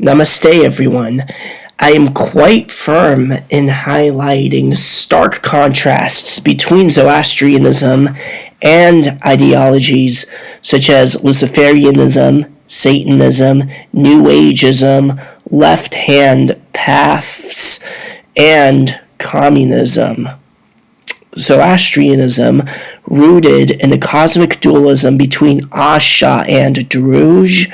Namaste, everyone. I am quite firm in highlighting stark contrasts between Zoroastrianism and ideologies such as Luciferianism, Satanism, New Ageism, left-hand paths, and communism. Zoroastrianism, rooted in the cosmic dualism between Asha and Druj,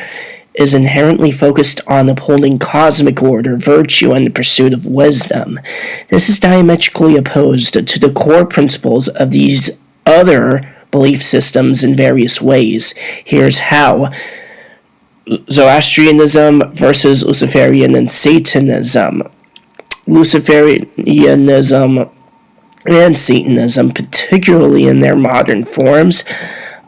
is inherently focused on upholding cosmic order, virtue, and the pursuit of wisdom. This is diametrically opposed to the core principles of these other belief systems in various ways. Here's how. Zoroastrianism versus Luciferian and Satanism. Luciferianism and Satanism, particularly in their modern forms,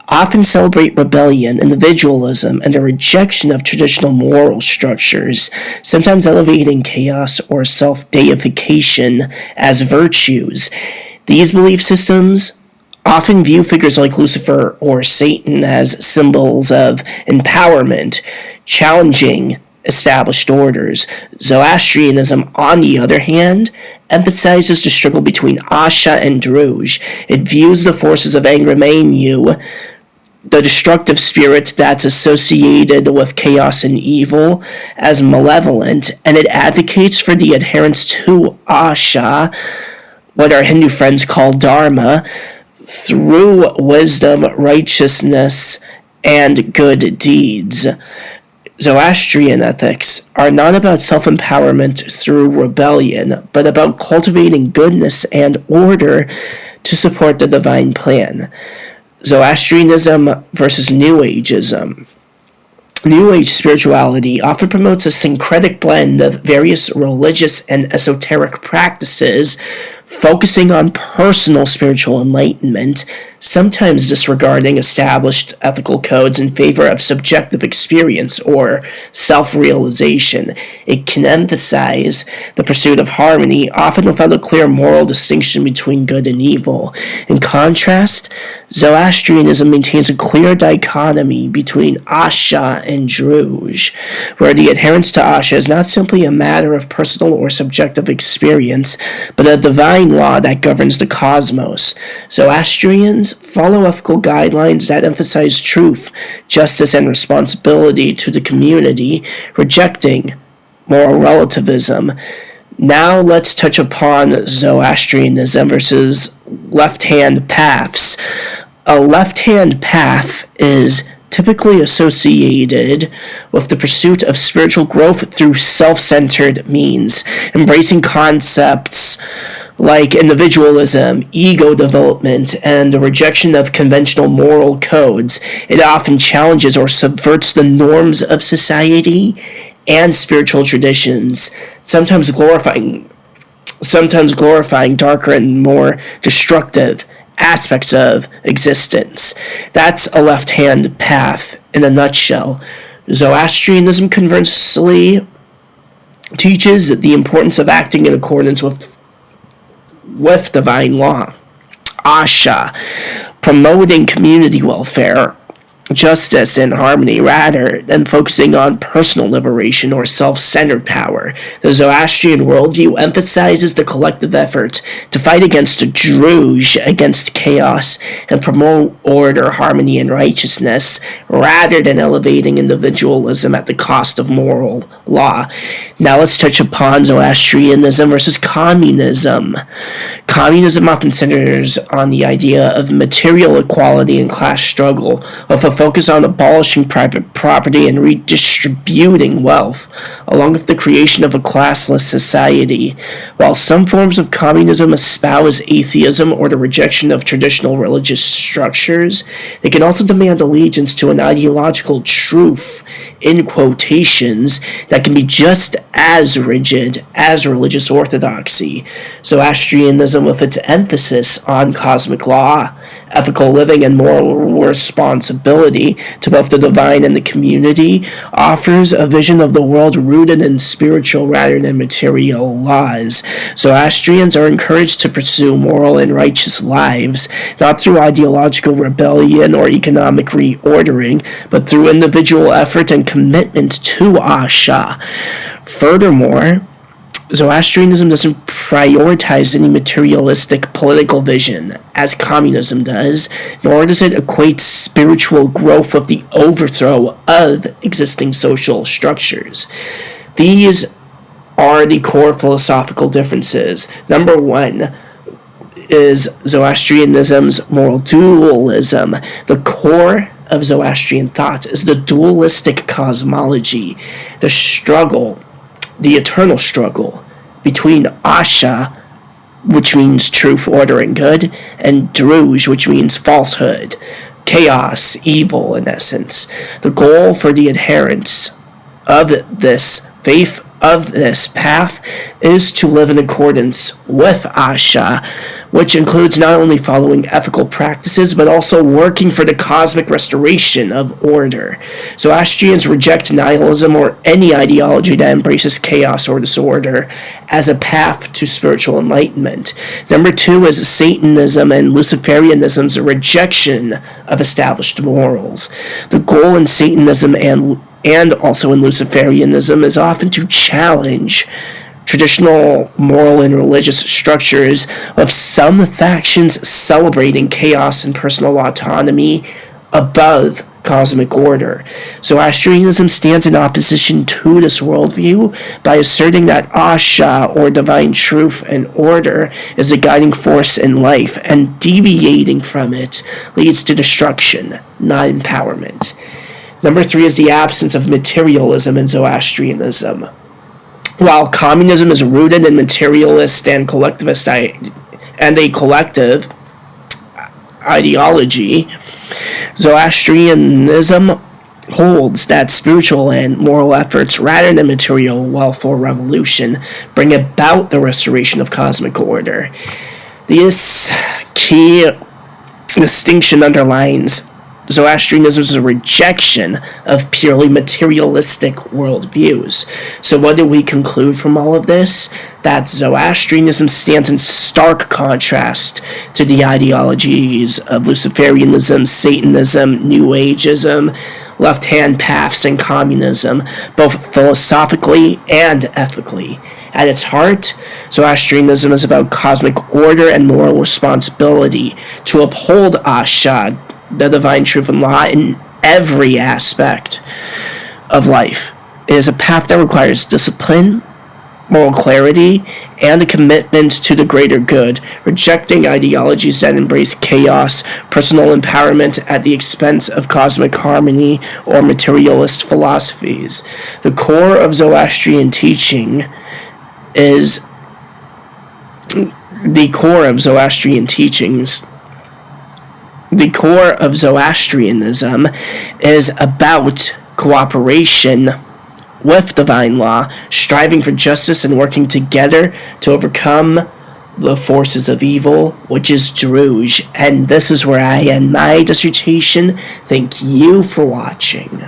often celebrate rebellion, individualism, and a rejection of traditional moral structures, sometimes elevating chaos or self-deification as virtues. These belief systems often view figures like Lucifer or Satan as symbols of empowerment, challenging established orders. Zoroastrianism, on the other hand, emphasizes the struggle between Asha and Druj. It views the forces of Angramenu, the destructive spirit that's associated with chaos and evil, as malevolent, and it advocates for the adherence to Asha, what our Hindu friends call Dharma, through wisdom, righteousness, and good deeds. Zoroastrian ethics are not about self-empowerment through rebellion, but about cultivating goodness and order to support the divine plan. Zoroastrianism versus New Ageism. New Age spirituality often promotes a syncretic blend of various religious and esoteric practices, focusing on personal spiritual enlightenment, sometimes disregarding established ethical codes in favor of subjective experience or self-realization. It can emphasize the pursuit of harmony, often without a clear moral distinction between good and evil. In contrast, Zoroastrianism maintains a clear dichotomy between Asha and Druj, where the adherence to Asha is not simply a matter of personal or subjective experience, but a divine law that governs the cosmos. Zoroastrians follow ethical guidelines that emphasize truth, justice, and responsibility to the community, rejecting moral relativism. Now let's touch upon Zoroastrianism versus left-hand paths. A left-hand path is typically associated with the pursuit of spiritual growth through self-centered means, embracing concepts like individualism, ego development, and the rejection of conventional moral codes. It often challenges or subverts the norms of society and spiritual traditions, sometimes glorifying darker and more destructive aspects of existence. That's a left-hand path in a nutshell. Zoroastrianism, conversely, teaches the importance of acting in accordance with divine law. Asha, promoting community welfare, justice, and harmony rather than focusing on personal liberation or self-centered power. The Zoroastrian worldview emphasizes the collective effort to fight against Druj, against chaos, and promote order, harmony, and righteousness, rather than elevating individualism at the cost of moral law. Now let's touch upon Zoroastrianism versus communism. Communism often centers on the idea of material equality and class struggle, with a focus on abolishing private property and redistributing wealth, along with the creation of a classless society. While some forms of communism espouse atheism or the rejection of traditional religious structures, they can also demand allegiance to an ideological truth, in quotations, that can be just as rigid as religious orthodoxy. Zoroastrianism, with its emphasis on cosmic law, ethical living, and moral responsibility to both the divine and the community, offers a vision of the world rooted in spiritual rather than material laws. Zoroastrians are encouraged to pursue moral and righteous lives, not through ideological rebellion or economic reordering, but through individual effort and commitment to Asha. Furthermore, Zoroastrianism doesn't prioritize any materialistic political vision, as communism does, nor does it equate spiritual growth with the overthrow of existing social structures. These are the core philosophical differences. Number one is Zoroastrianism's moral dualism. The core of Zoroastrian thought is the dualistic cosmology, the eternal struggle between Asha, which means truth, order, and good, and Druj, which means falsehood, chaos, evil, in essence. The goal for the adherents of this faith, of this path, is to live in accordance with Asha, which includes not only following ethical practices, but also working for the cosmic restoration of order. Zoroastrians reject nihilism or any ideology that embraces chaos or disorder as a path to spiritual enlightenment. Number two is Satanism and Luciferianism's rejection of established morals. The goal in Satanism and also in Luciferianism is often to challenge traditional moral and religious structures of some factions celebrating chaos and personal autonomy above cosmic order. Zoroastrianism stands in opposition to this worldview by asserting that Asha, or divine truth and order, is the guiding force in life, and deviating from it leads to destruction, not empowerment. Number three is the absence of materialism in Zoroastrianism. While communism is rooted in materialist and collectivist a collective ideology, Zoroastrianism holds that spiritual and moral efforts, rather than material wealth or revolution, bring about the restoration of cosmic order. This key distinction underlines Zoroastrianism's rejection of purely materialistic worldviews. So what do we conclude from all of this? That Zoroastrianism stands in stark contrast to the ideologies of Luciferianism, Satanism, New Ageism, left-hand paths, and communism, both philosophically and ethically. At its heart, Zoroastrianism is about cosmic order and moral responsibility to uphold Asha, the divine truth and law, in every aspect of life. It is a path that requires discipline, moral clarity, and a commitment to the greater good, rejecting ideologies that embrace chaos, personal empowerment at the expense of cosmic harmony, or materialist philosophies. The core of Zoroastrian teaching is the core of Zoroastrianism is about cooperation with divine law, striving for justice and working together to overcome the forces of evil, which is Druj. And this is where I end my dissertation. Thank you for watching.